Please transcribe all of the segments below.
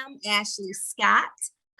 am Ashley Scott.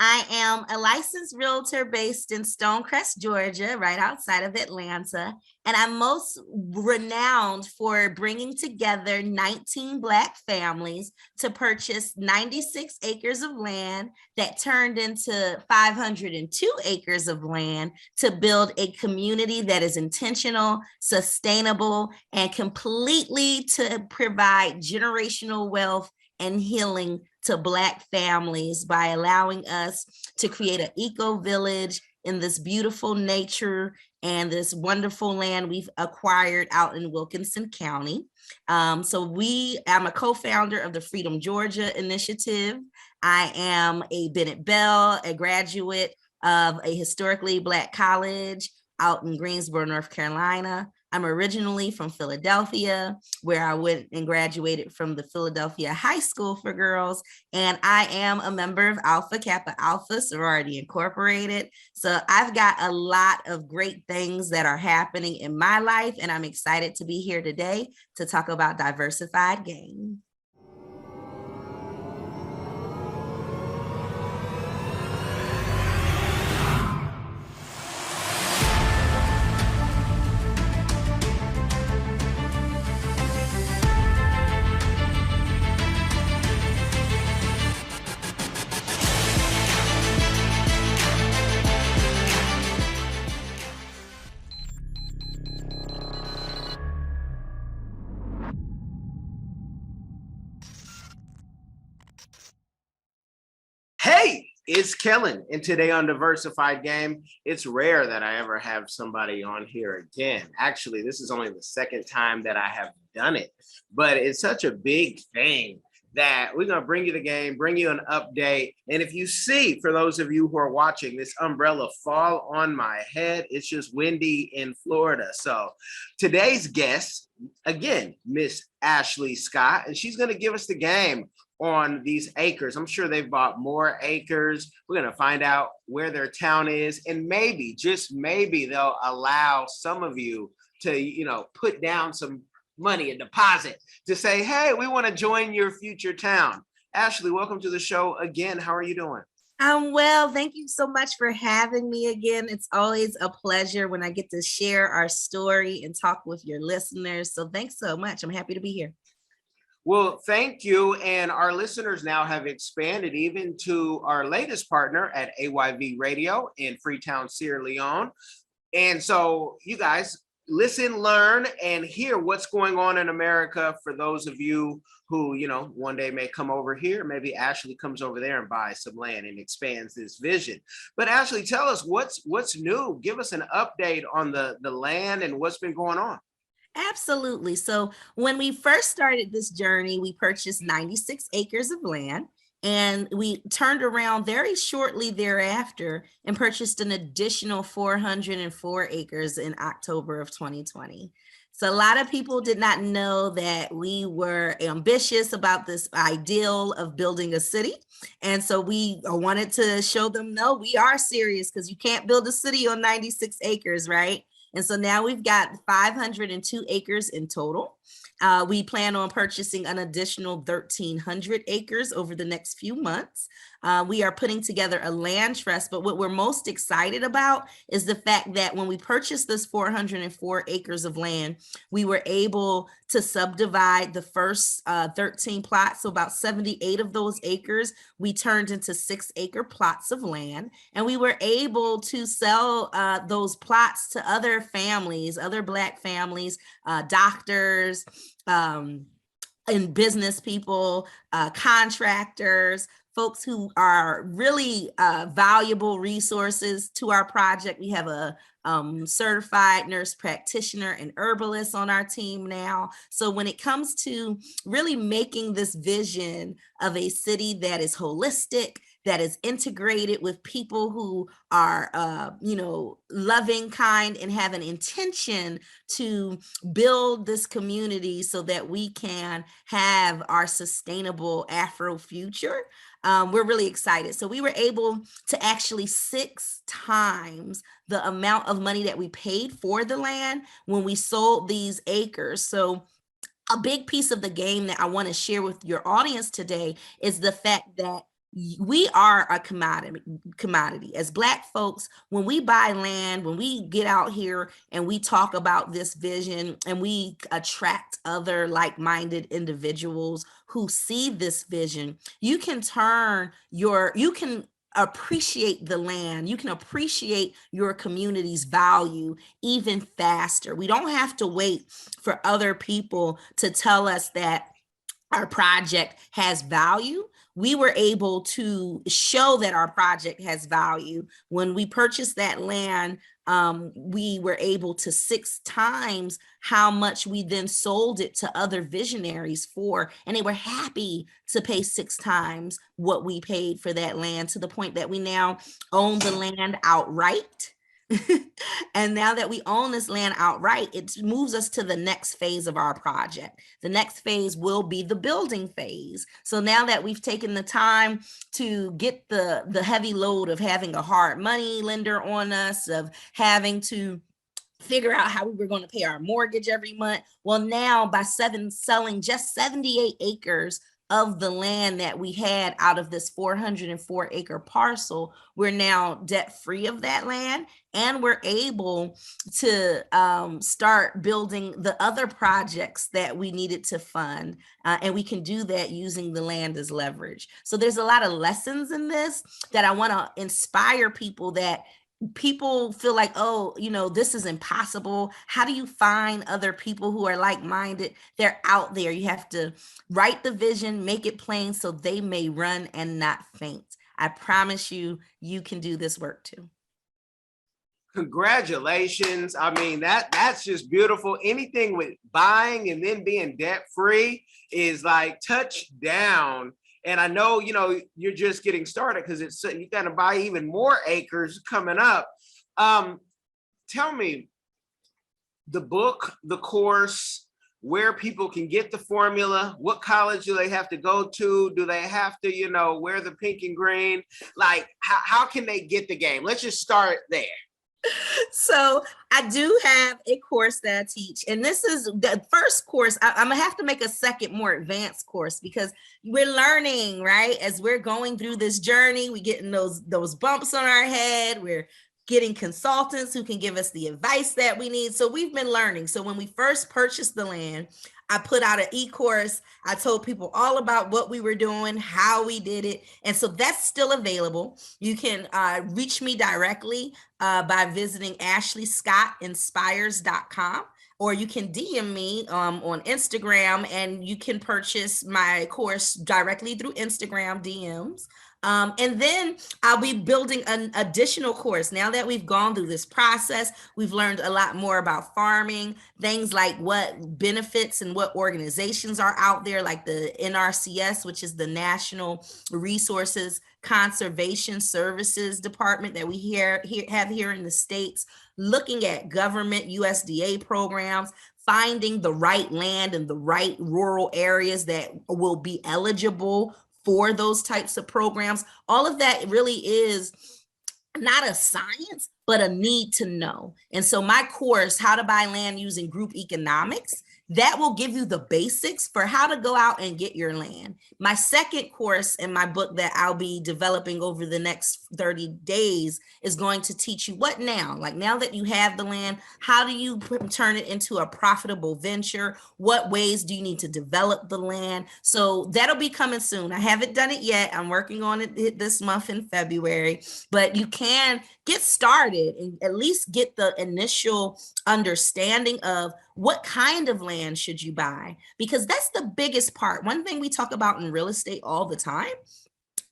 I am a licensed realtor based in Stonecrest, Georgia, right outside of Atlanta. And I'm most renowned for bringing together 19 Black families to purchase 96 acres of land that turned into 502 acres of land to build a community that is intentional, sustainable, and completely to provide generational wealth and healing to Black families by allowing us to create an eco-village in this beautiful nature and this wonderful land we've acquired out in Wilkinson County. I'm a co-founder of the Freedom Georgia Initiative. I am a Bennett Bell, a graduate of a historically Black college out in Greensboro, North Carolina. I'm originally from Philadelphia, where I went and graduated from the Philadelphia High School for Girls. And I am a member of Alpha Kappa Alpha Sorority Incorporated. So I've got a lot of great things that are happening in my life. And I'm excited to be here today to talk about Diversified Game. Hey, it's Kellen, and today on Diversified Game, it's rare that I ever have somebody on here again. Actually, this is only the second time that I have done it, but it's such a big thing that we're going to bring you the game, bring you an update. And if you see, for those of you who are watching, this umbrella fall on my head, it's just windy in Florida. So today's guest, again, Miss Ashley Scott, and she's going to give us the game on these acres. I'm sure they've bought more acres. We're going to find out where their town is, and maybe, just maybe, they'll allow some of you to, put down some money, a deposit, to say, hey, we want to join your future town. Ashley, welcome to the show again. How are you doing? I'm well. Thank you so much for having me again. It's always a pleasure when I get to share our story and talk with your listeners. So thanks so much. I'm happy to be here. Well, thank you. And our listeners now have expanded even to our latest partner at AYV Radio in Freetown, Sierra Leone. And so you guys listen, learn, and hear what's going on in America for those of you who, one day may come over here. Maybe Ashley comes over there and buys some land and expands this vision. But Ashley, tell us what's new. Give us an update on the land and what's been going on. Absolutely. So when we first started this journey, we purchased 96 acres of land, and we turned around very shortly thereafter and purchased an additional 404 acres in October of 2020. So a lot of people did not know that we were ambitious about this ideal of building a city. And so we wanted to show them, no, we are serious, because you can't build a city on 96 acres, right? And so now we've got 502 acres in total. We plan on purchasing an additional 1,300 acres over the next few months. We are putting together a land trust, but what we're most excited about is the fact that when we purchased this 404 acres of land, we were able to subdivide the first 13 plots. So about 78 of those acres, we turned into 6-acre plots of land. And we were able to sell those plots to other families, other Black families, doctors, and business people, contractors, folks who are really valuable resources to our project. We have a certified nurse practitioner and herbalist on our team now. So when it comes to really making this vision of a city that is holistic, that is integrated with people who are, loving, kind, and have an intention to build this community so that we can have our sustainable Afro future. We're really excited. So we were able to actually 6 times the amount of money that we paid for the land when we sold these acres. So a big piece of the game that I want to share with your audience today is the fact that we are a commodity as Black folks. When we buy land, when we get out here and we talk about this vision and we attract other like-minded individuals who see this vision, you can appreciate the land, you can appreciate your community's value even faster. We don't have to wait for other people to tell us that our project has value. We were able to show that our project has value. When we purchased that land, we were able to 6 times how much we then sold it to other visionaries for, and they were happy to pay 6 times what we paid for that land, to the point that we now own the land outright. And now that we own this land outright, it moves us to the next phase of our project. The next phase will be the building phase. So now that we've taken the time to get the heavy load of having a hard money lender on us, of having to figure out how we were going to pay our mortgage every month. Well, now by selling just 78 acres of the land that we had out of this 404-acre parcel, we're now debt free of that land, and we're able to start building the other projects that we needed to fund, and we can do that using the land as leverage. So there's a lot of lessons in this that I want to inspire people, that people feel like, oh, this is impossible. How do you find other people who are like-minded? They're out there. You have to write the vision, make it plain so they may run and not faint. I promise you, you can do this work too. Congratulations. I mean, that's just beautiful. Anything with buying and then being debt free is like touchdown. And I know, you're just getting started, because you're going to buy even more acres coming up. Tell me, the book, the course, where people can get the formula, what college do they have to go to? Do they have to, wear the pink and green? Like, how can they get the game? Let's just start there. So I do have a course that I teach, and this is the first course. I'm gonna have to make a second, more advanced course, because we're learning, right? As we're going through this journey, we getting those bumps on our head. We're getting consultants who can give us the advice that we need. So we've been learning. So when we first purchased the land, I put out an e-course. I told people all about what we were doing, how we did it. And so that's still available. You can reach me directly by visiting ashleyscottinspires.com, or you can DM me on Instagram, and you can purchase my course directly through Instagram DMs. And then I'll be building an additional course. Now that we've gone through this process, we've learned a lot more about farming, things like what benefits and what organizations are out there, like the NRCS, which is the National Resources Conservation Services Department that we have here in the States, looking at government USDA programs, finding the right land and the right rural areas that will be eligible for those types of programs. All of that really is not a science, but a need to know. And so my course, How to Buy Land Using Group Economics, that will give you the basics for how to go out and get your land. My second course in my book that I'll be developing over the next 30 days is going to teach you what now. Like, now that you have the land, how do you turn it into a profitable venture? What ways do you need to develop the land? So that'll be coming soon. I haven't done it yet. I'm working on it this month in February, but you can get started and at least get the initial understanding of what kind of land should you buy, because that's the biggest part. One thing we talk about in real estate all the time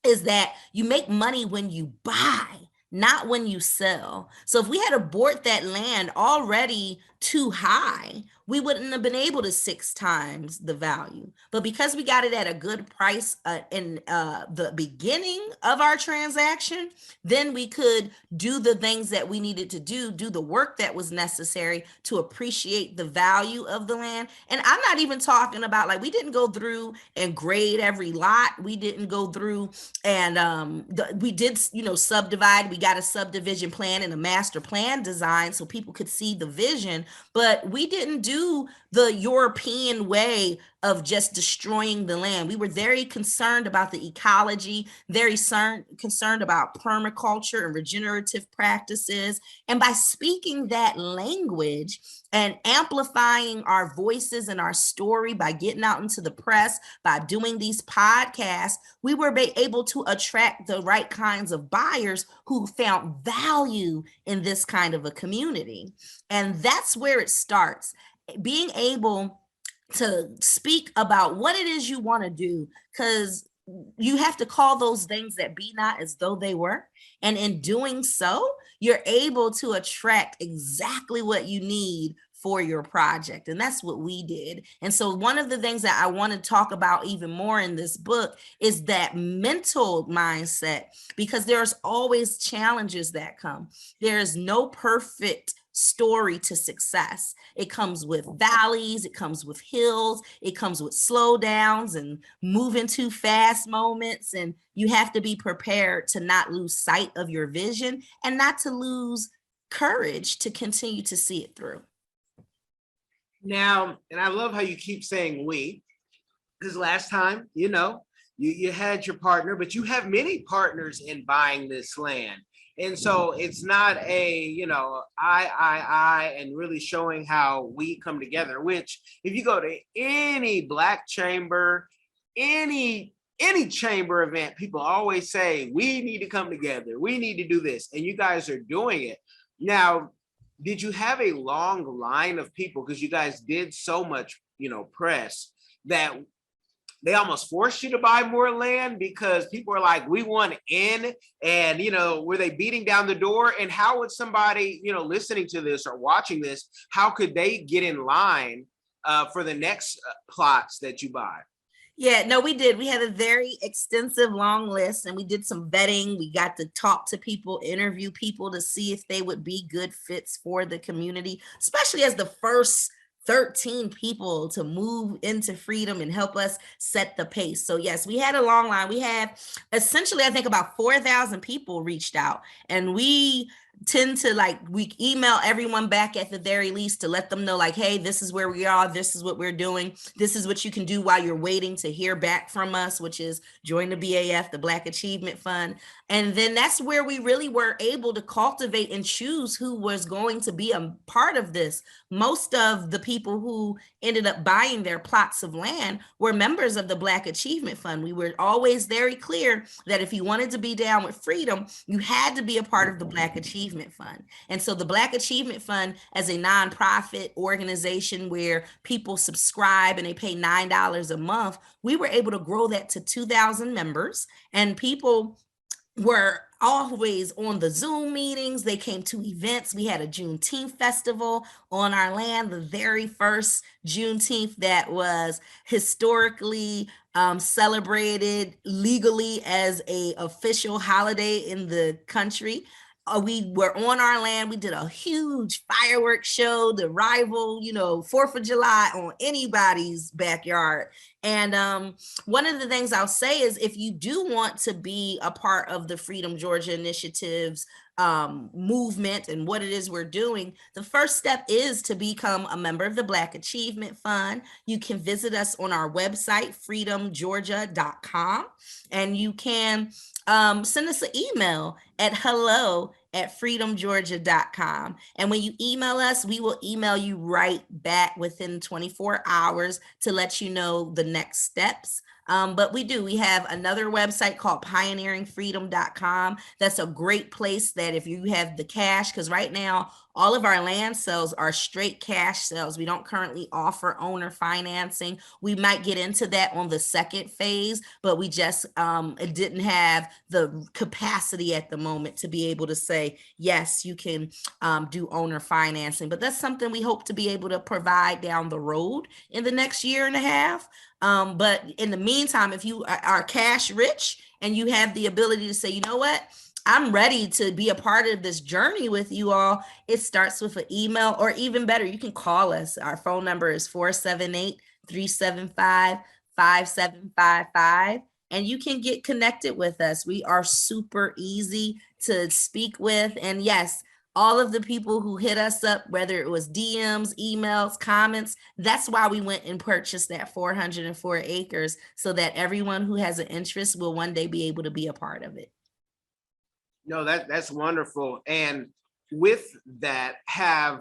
is that you make money when you buy, not when you sell. So if we had bought that land already too high, we wouldn't have been able to 6 times the value. But because we got it at a good price in the beginning of our transaction, then we could do the things that we needed to do the work that was necessary to appreciate the value of the land. And I'm not even talking about, like, we didn't go through and grade every lot. We didn't go through and we did, subdivide. We got a subdivision plan and a master plan design so people could see the vision, but we didn't do the European way of just destroying the land. We were very concerned about the ecology, very concerned about permaculture and regenerative practices. And by speaking that language and amplifying our voices and our story by getting out into the press, by doing these podcasts, we were able to attract the right kinds of buyers who found value in this kind of a community. And that's where it starts. Being able to speak about what it is you want to do, because you have to call those things that be not as though they were. And in doing so, you're able to attract exactly what you need for your project. And that's what we did. And so one of the things that I want to talk about even more in this book is that mental mindset, because there's always challenges that come. There's no perfect story to success. It comes with valleys, it comes with hills, it comes with slowdowns and moving too fast moments. And you have to be prepared to not lose sight of your vision and not to lose courage to continue to see it through. Now, and I love how you keep saying we, because last time, you had your partner, but you have many partners in buying this land. And so it's not a, I, and really showing how we come together, which if you go to any Black chamber, any chamber event, people always say, we need to come together. We need to do this. And you guys are doing it. Now, did you have a long line of people? Because you guys did so much, press that they almost forced you to buy more land because people are like, we want in, and, were they beating down the door? And how would somebody, listening to this or watching this, how could they get in line for the next plots that you buy? Yeah, no, we did. We had a very extensive long list and we did some vetting. We got to talk to people, interview people to see if they would be good fits for the community, especially as the first 13 people to move into freedom and help us set the pace. So yes, we had a long line. We have essentially, I think about 4,000 people reached out, and we tend to we email everyone back at the very least to let them know hey, this is where we are, this is what we're doing, this is what you can do while you're waiting to hear back from us, which is join the BAF, the Black Achievement Fund. And then that's where we really were able to cultivate and choose who was going to be a part of this. Most of the people who ended up buying their plots of land were members of the Black Achievement Fund. We were always very clear that if you wanted to be down with freedom, you had to be a part of the Black Achievement Fund. And so the Black Achievement Fund, as a nonprofit organization where people subscribe and they pay $9 a month, we were able to grow that to 2,000 members, and people were always on the Zoom meetings. They came to events. We had a Juneteenth festival on our land, the very first Juneteenth that was historically celebrated legally as a official holiday in the country. We were on our land. We did a huge fireworks show to rival, 4th of July on anybody's backyard. And one of the things I'll say is if you do want to be a part of the Freedom Georgia Initiative's movement and what it is we're doing, the first step is to become a member of the Black Achievement Fund. You can visit us on our website, freedomgeorgia.com, and you can send us an email at hello@freedomgeorgia.com. And when you email us, we will email you right back within 24 hours to let you know the next steps. But we have another website called pioneeringfreedom.com. That's a great place that if you have the cash, because right now all of our land sales are straight cash sales. We don't currently offer owner financing. We might get into that on the second phase, but we just didn't have the capacity at the moment to be able to say, yes, you can do owner financing. But that's something we hope to be able to provide down the road in the next year and a half. But in the meantime, if you are cash rich and you have the ability to say, you know what, I'm ready to be a part of this journey with you all, it starts with an email, or even better, you can call us. Our phone number is 478-375-5755, and you can get connected with us. We are super easy to speak with. And yes, all of the people who hit us up, whether it was DMs, emails, comments, that's why we went and purchased that 404 acres so that everyone who has an interest will one day be able to be a part of it. No, that's wonderful. And with that,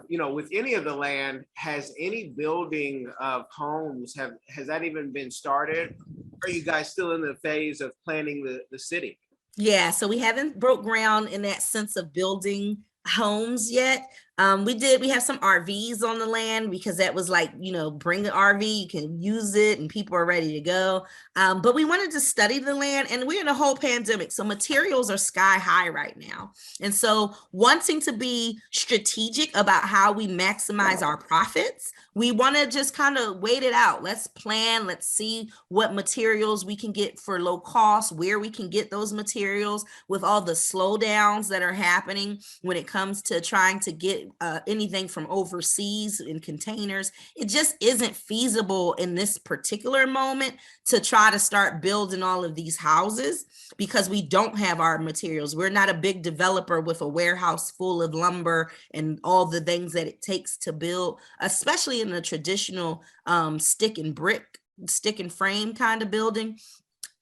with any of the land, has any building of homes has that even been started? Or are you guys still in the phase of planning the city? Yeah, so we haven't broke ground in that sense of building homes yet. We have some RVs on the land because that was like, bring the RV, you can use it and people are ready to go. But we wanted to study the land, and we're in a whole pandemic. So materials are sky high right now. And so wanting to be strategic about how we maximize our profits, we want to just kind of wait it out. Let's plan, let's see what materials we can get for low cost, where we can get those materials with all the slowdowns that are happening when it comes to trying to get anything from overseas in containers. It just isn't feasible in this particular moment to try to start building all of these houses because we don't have our materials. We're not a big developer with a warehouse full of lumber and all the things that it takes to build, especially in a traditional stick and frame kind of building.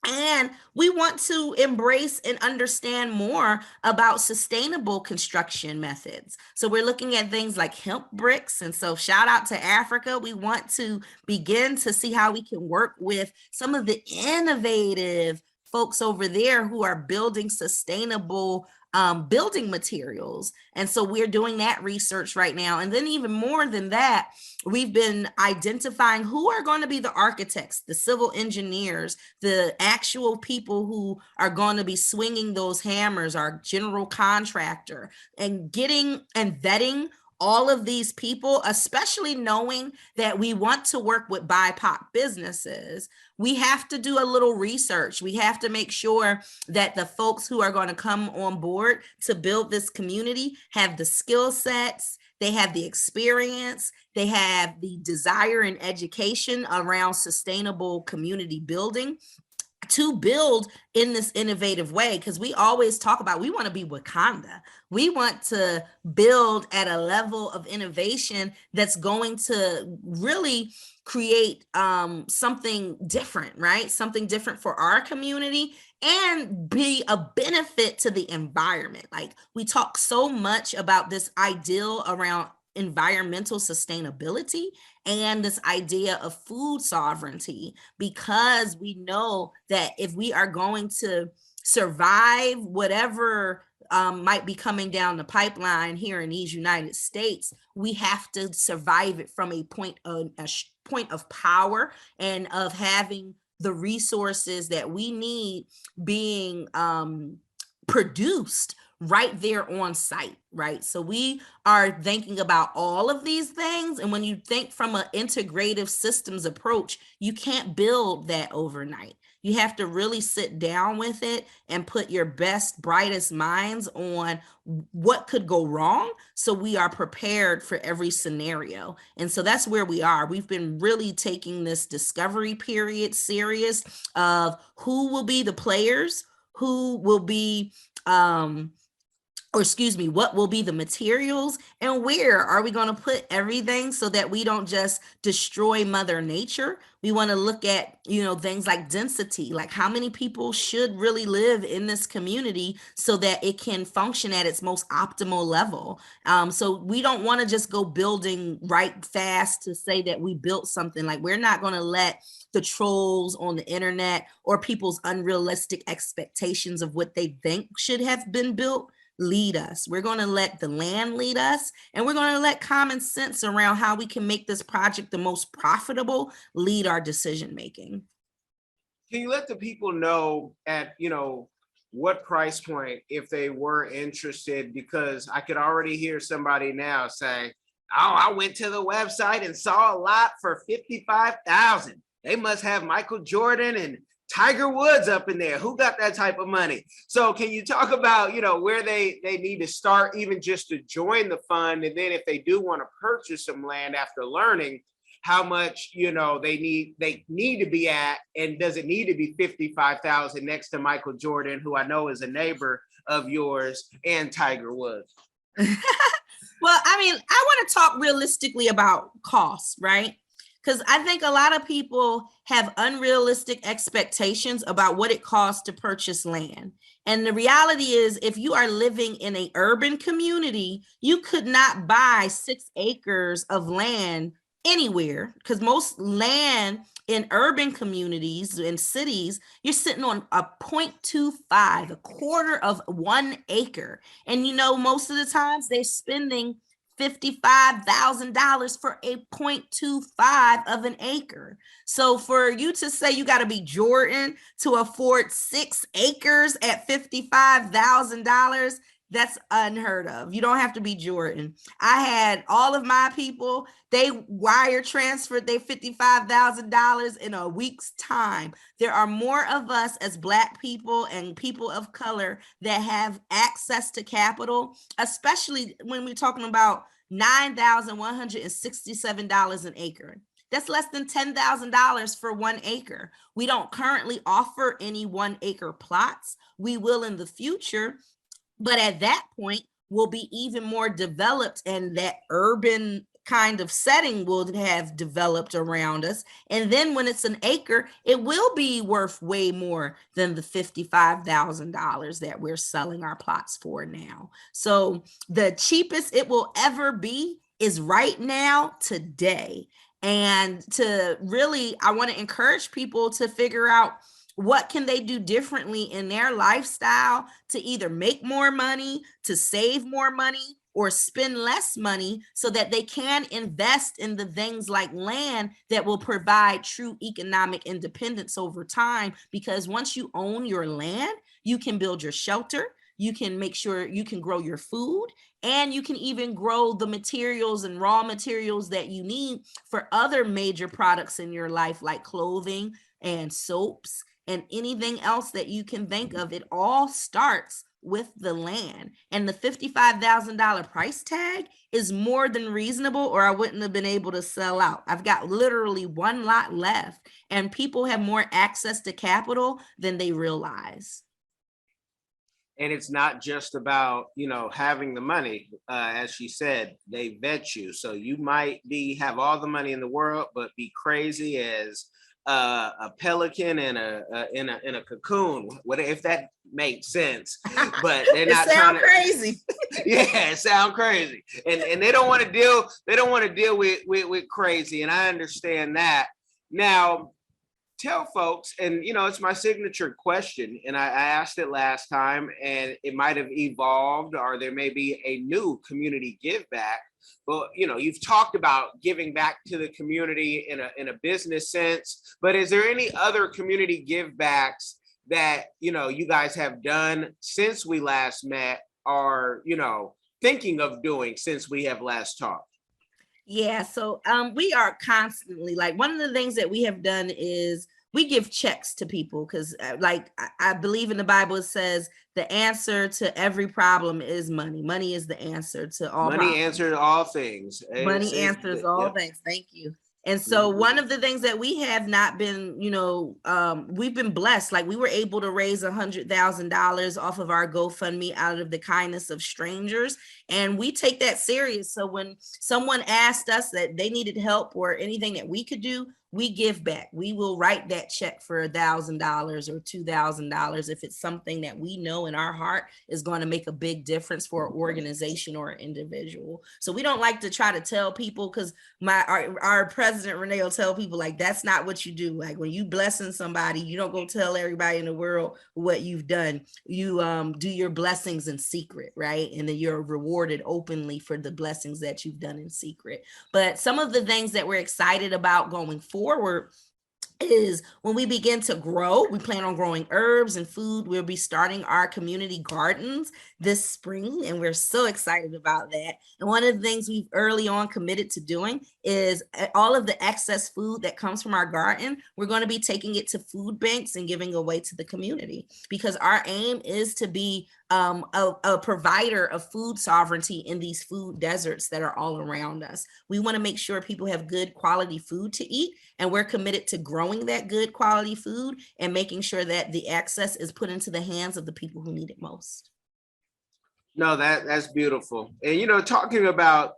And we want to embrace and understand more about sustainable construction methods. So we're looking at things like hemp bricks. And so shout out to Africa. We want to begin to see how we can work with some of the innovative folks over there who are building sustainable building materials. And so we're doing that research right now. And then even more than that, we've been identifying who are going to be the architects, the civil engineers, the actual people who are going to be swinging those hammers, our general contractor, and getting and vetting all of these people, especially knowing that we want to work with BIPOC businesses. We have to do a little research. We have to make sure that the folks who are going to come on board to build this community have the skill sets, they have the experience, they have the desire and education around sustainable community building to build in this innovative way, because we always talk about we want to be Wakanda. We want to build at a level of innovation that's going to really create something different, right? Something different for our community and be a benefit to the environment. Like we talk so much about this ideal around environmental sustainability and this idea of food sovereignty, because we know that if we are going to survive whatever might be coming down the pipeline here in these United States, we have to survive it from a point of power and of having the resources that we need being produced right there on site, right? So we are thinking about all of these things. And when you think from an integrative systems approach, you can't build that overnight. You have to really sit down with it and put your best, brightest minds on what could go wrong so we are prepared for every scenario. And so that's where we are. We've been really taking this discovery period serious of who will be the players, who will be what will be the materials, and where are we going to put everything so that we don't just destroy Mother Nature. We want to look at, things like density, like how many people should really live in this community so that it can function at its most optimal level. So we don't want to just go building right fast to say that we built something. Like we're not going to let the trolls on the internet or people's unrealistic expectations of what they think should have been built lead us. We're going to let the land lead us, and we're going to let common sense around how we can make this project the most profitable lead our decision making. Can you let the people know at, what price point if they were interested? Because I could already hear somebody now say, oh, I went to the website and saw a lot for 55,000. They must have Michael Jordan and Tiger Woods up in there. Who got that type of money? So can you talk about, where they need to start even just to join the fund? And then if they do want to purchase some land after learning how much, they need to be at, and does it need to be 55,000 next to Michael Jordan, who I know is a neighbor of yours, and Tiger Woods? Well, I mean, I want to talk realistically about costs, right? Because I think a lot of people have unrealistic expectations about what it costs to purchase land. And the reality is, if you are living in an urban community, you could not buy 6 acres of land anywhere, because most land in urban communities in cities, you're sitting on a 0.25, a quarter of 1 acre. And most of the times they're spending $55,000 for a 0.25 of an acre. So for you to say you got to be Jordan to afford 6 acres at $55,000, that's unheard of. You don't have to be Jordan. I had all of my people, they wire transferred their $55,000 in a week's time. There are more of us as Black people and people of color that have access to capital, especially when we're talking about $9,167 an acre. That's less than $10,000 for 1 acre. We don't currently offer any 1 acre plots. We will in the future, but at that point, we'll be even more developed, and that urban kind of setting will have developed around us. And then when it's an acre, it will be worth way more than the $55,000 that we're selling our plots for now. So the cheapest it will ever be is right now, today. And to really, I want to encourage people to figure out what can they do differently in their lifestyle to either make more money, to save more money, or spend less money, so that they can invest in the things like land that will provide true economic independence over time. Because once you own your land, you can build your shelter, you can make sure you can grow your food, and you can even grow the materials and raw materials that you need for other major products in your life, like clothing and soaps and anything else that you can think of. It all starts with the land. And the $55,000 price tag is more than reasonable, or I wouldn't have been able to sell out. I've got literally one lot left, and people have more access to capital than they realize. And it's not just about, having the money. As she said, they vet you. So you might have all the money in the world, but be crazy as a pelican in a cocoon. What if that makes sense? But they're not trying to. Crazy. Yeah, it sound crazy, and they don't want to deal. They don't want to deal with crazy, and I understand that. Now, tell folks, and it's my signature question, and I asked it last time, and it might have evolved, or there may be a new community give back. But you've talked about giving back to the community in a business sense, but is there any other community give backs that you guys have done since we last met, or thinking of doing since we have last talked? Yeah, so we are constantly, like, one of the things that we have done is we give checks to people, because I believe in the Bible, it says the answer to every problem is money. Money is the answer to all Money problems. answers all things. Money answers all things. Thank you. And so one of the things that we have not been, we've been blessed. Like, we were able to raise $100,000 off of our GoFundMe out of the kindness of strangers. And we take that serious. So when someone asked us that they needed help or anything that we could do, we give back. We will write that check for $1,000 or $2,000 if it's something that we know in our heart is going to make a big difference for an organization or an individual. So we don't like to try to tell people, because our president Renee will tell people, like, that's not what you do. Like, when you blessing somebody, you don't go tell everybody in the world what you've done. You do your blessings in secret, right? And then you're rewarded openly for the blessings that you've done in secret. But some of the things that we're excited about going forward is when we begin to grow. We plan on growing herbs and food. We'll be starting our community gardens this spring, and we're so excited about that. And one of the things we've early on committed to doing is all of the excess food that comes from our garden, we're going to be taking it to food banks and giving away to the community, because our aim is to be a provider of food sovereignty in these food deserts that are all around us. We want to make sure people have good quality food to eat, and we're committed to growing that good quality food and making sure that the access is put into the hands of the people who need it most. No, that's beautiful. And talking about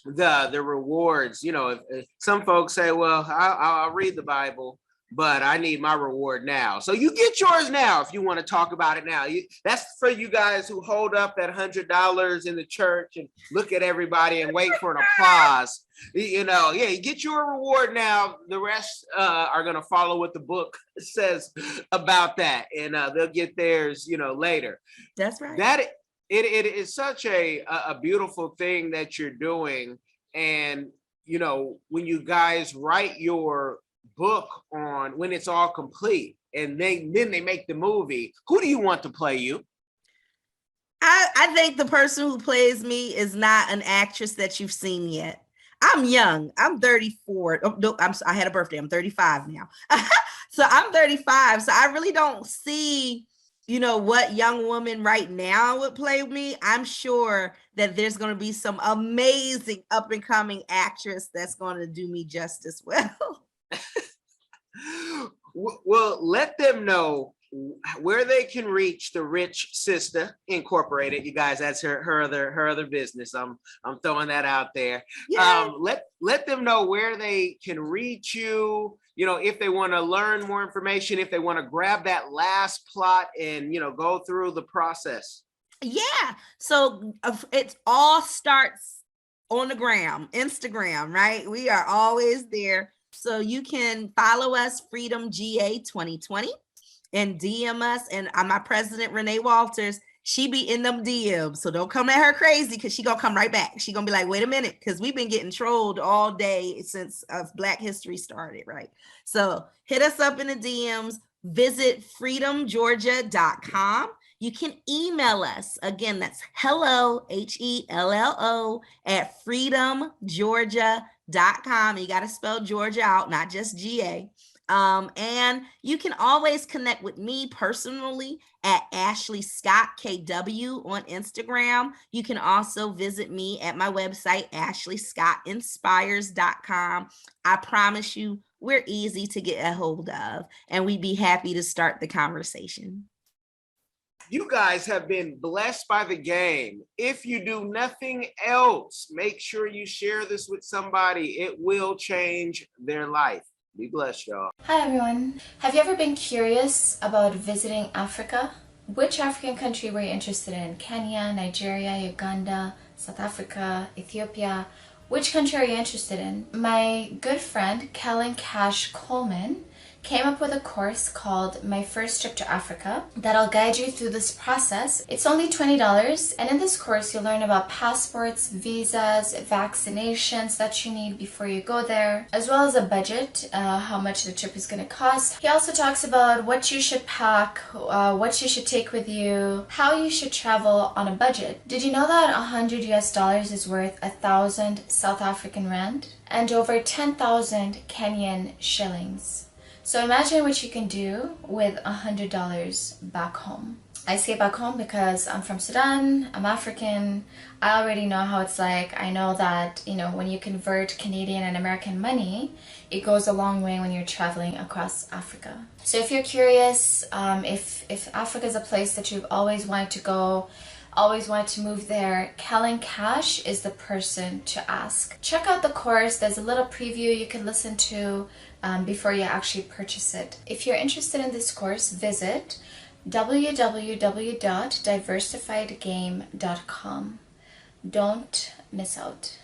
the rewards, if some folks say, well, I'll read the Bible, but I need my reward now. So you get yours now if you want to talk about it now. That's for you guys who hold up that $100 in the church and look at everybody and wait for an applause. Yeah, you get your reward now. The rest are going to follow what the book says about that, and they'll get theirs, later. That's right. That it is such a beautiful thing that you're doing. And when you guys write your book on, when it's all complete, and then they make the movie, who do you want to play you? I think the person who plays me is not an actress that you've seen yet. I'm young. I'm 34. Oh, no, I had a birthday. I'm 35 now. So I'm 35. So I really don't see, what young woman right now would play me. I'm sure that there's going to be some amazing up and coming actress that's going to do me just as well. Well, let them know where they can reach the Rich Sister Incorporated. You guys, that's her other business. I'm throwing that out there. Let them know where they can reach you. If they want to learn more information, if they want to grab that last plot and go through the process. Yeah. So it all starts on the Instagram, right? We are always there. So you can follow us, Freedom GA 2020, and DM us. And my president, Renee Walters, she be in them DMs. So don't come at her crazy, because she gonna come right back. She gonna be like, wait a minute, because we've been getting trolled all day since Black History started, right? So hit us up in the DMs. Visit freedomgeorgia.com. You can email us. Again, that's hello, HELLO, at freedomgeorgia.com. You got to spell Georgia out, not just GA. And you can always connect with me personally at Ashley Scott KW on Instagram. You can also visit me at my website, ashleyscottinspires.com. I promise you, we're easy to get a hold of, and we'd be happy to start the conversation. You guys have been blessed by the game. If you do nothing else, make sure you share this with somebody. It will change their life. Be blessed, y'all. Hi everyone. Have you ever been curious about visiting Africa? Which African country were you interested in? Kenya, Nigeria, Uganda, South Africa, Ethiopia? Which country are you interested in? My good friend, Kellen Cash Coleman, came up with a course called My First Trip to Africa that'll guide you through this process. It's only $20, and in this course you'll learn about passports, visas, vaccinations that you need before you go there, as well as a budget, how much the trip is going to cost. He also talks about what you should pack, what you should take with you, how you should travel on a budget. Did you know that $100 is worth 1,000 South African rand and over 10,000 Kenyan shillings? So imagine what you can do with $100 back home. I say back home because I'm from Sudan, I'm African, I already know how it's like. I know that, when you convert Canadian and American money, it goes a long way when you're traveling across Africa. So if you're curious, if Africa is a place that you've always wanted to go, always wanted to move there, Kellen Cash is the person to ask. Check out the course. There's a little preview you can listen to before you actually purchase it. If you're interested in this course, visit www.diversifiedgame.com. Don't miss out.